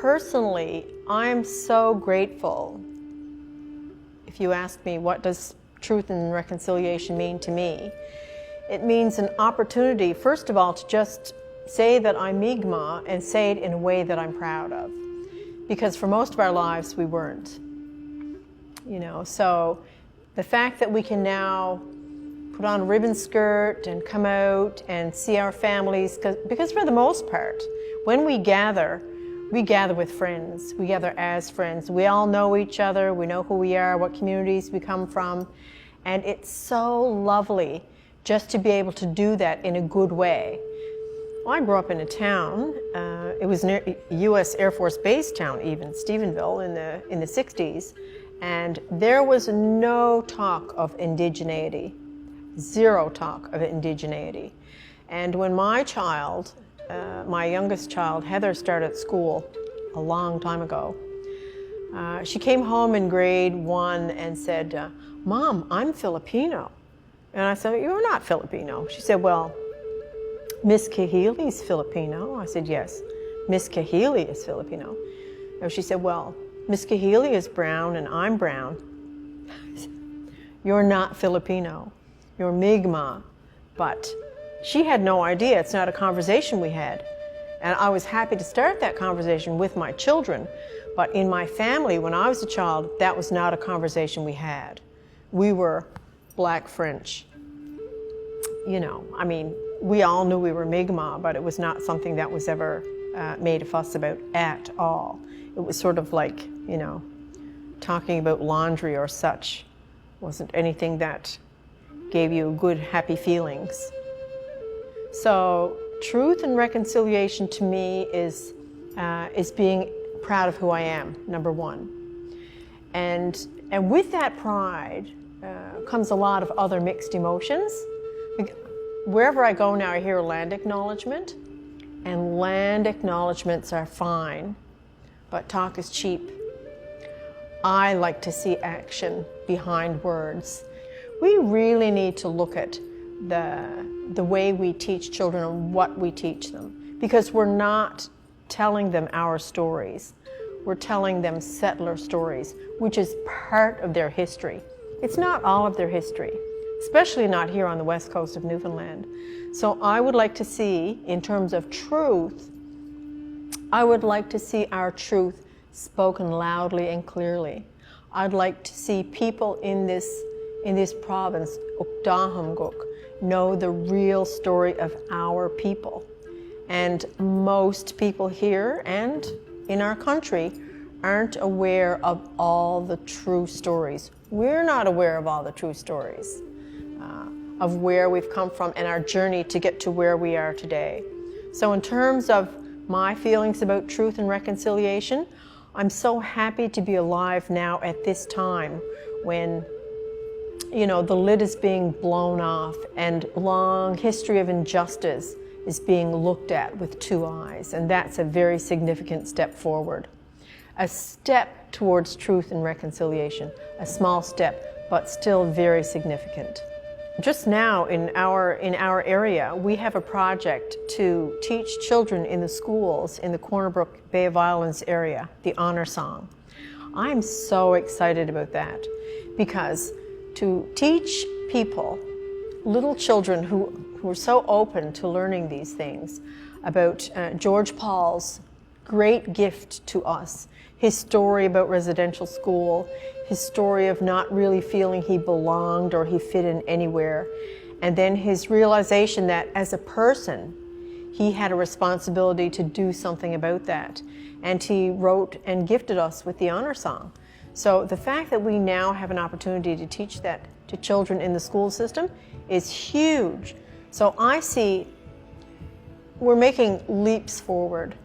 Personally, I'm so grateful. If you ask me, what does truth and reconciliation mean to me? It means an opportunity, first of all, to just say that I'm Mi'kmaq and say it in a way that I'm proud of. Because for most of our lives, we weren't. You know, so the fact that we can now put on a ribbon skirt and come out and see our families, because for the most part, when we gather with friends, we gather as friends. We all know each other, we know who we are, what communities we come from, and it's so lovely just to be able to do that in a good way. Well, I grew up in a town, it was near U.S. Air Force Base town even, Stephenville in the 60s, and there was no talk of indigeneity, zero talk of indigeneity. And when my child, my youngest child, Heather, started school a long time ago, she came home in grade 1 and said, "Mom, I'm Filipino." And I said, "You're not Filipino." She said, "Well, Miss Kahili's Filipino." I said, "Yes, Miss Kahili is Filipino." And she said, "Well, Miss Kahili is brown and I'm brown." I said, "You're not Filipino, you're Mi'kmaq." But she had no idea. It's not a conversation we had. And I was happy to start that conversation with my children. But in my family, when I was a child, that was not a conversation we had. We were Black French. You know, I mean, we all knew we were Mi'kmaq, but it was not something that was ever made a fuss about at all. It was sort of like, you know, talking about laundry or such. It wasn't anything that gave you good, happy feelings. So truth and reconciliation to me is being proud of who I am, number one. And with that pride comes a lot of other mixed emotions. Wherever I go now, I hear land acknowledgement, and land acknowledgements are fine, but talk is cheap. I like to see action behind words. We really need to look at the way we teach children and what we teach them, because we're not telling them our stories. We're telling them settler stories, which is part of their history. It's not all of their history, especially not here on the west coast of Newfoundland. So I would like to see, in terms of truth, I would like to see our truth spoken loudly and clearly. I'd like to see people in this province, Ukdahamguk, know the real story of our people. And most people here and in our country aren't aware of all the true stories. We're not aware of all the true stories of where we've come from and our journey to get to where we are today. So in terms of my feelings about truth and reconciliation, I'm so happy to be alive now at this time when, you know, the lid is being blown off and long history of injustice is being looked at with two eyes, and that's a very significant step forward. A step towards truth and reconciliation, a small step, but still very significant. Just now in our area, we have a project to teach children in the schools in the Corner Brook Bay of Islands area, the honor song. I'm so excited about that, because to teach people, little children who are so open to learning these things, about George Paul's great gift to us, his story about residential school, his story of not really feeling he belonged or he fit in anywhere, and then his realization that as a person, he had a responsibility to do something about that. And he wrote and gifted us with the honor song. So the fact that we now have an opportunity to teach that to children in the school system is huge. So I see we're making leaps forward.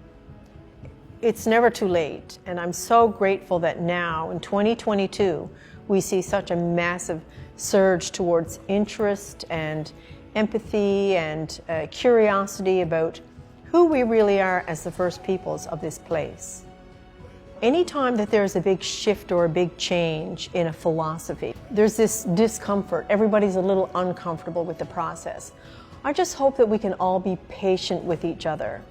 It's never too late, and I'm so grateful that now in 2022 we see such a massive surge towards interest and empathy and curiosity about who we really are as the first peoples of this place. Anytime that there's a big shift or a big change in a philosophy, there's this discomfort. Everybody's a little uncomfortable with the process. I just hope that we can all be patient with each other.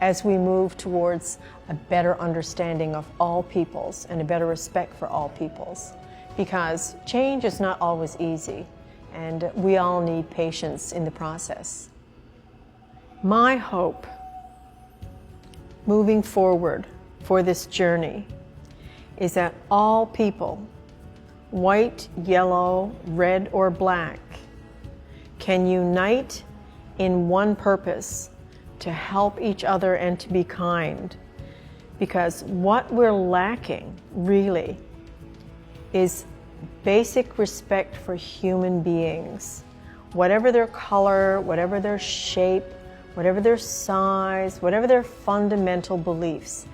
as we move towards a better understanding of all peoples and a better respect for all peoples. Because change is not always easy, and we all need patience in the process. My hope moving forward for this journey is that all people, white, yellow, red, or black, can unite in one purpose to help each other and to be kind. Because what we're lacking, really, is basic respect for human beings. Whatever their color, whatever their shape, whatever their size, whatever their fundamental beliefs,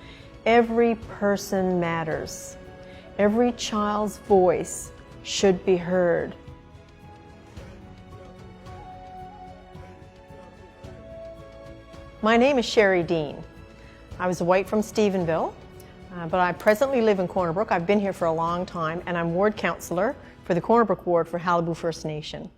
every person matters. Every child's voice should be heard. My name is Sherry Dean. I was a white from Stephenville, but I presently live in Corner Brook. I've been here for a long time, and I'm ward councillor for the Corner Brook ward for Qalipu First Nation.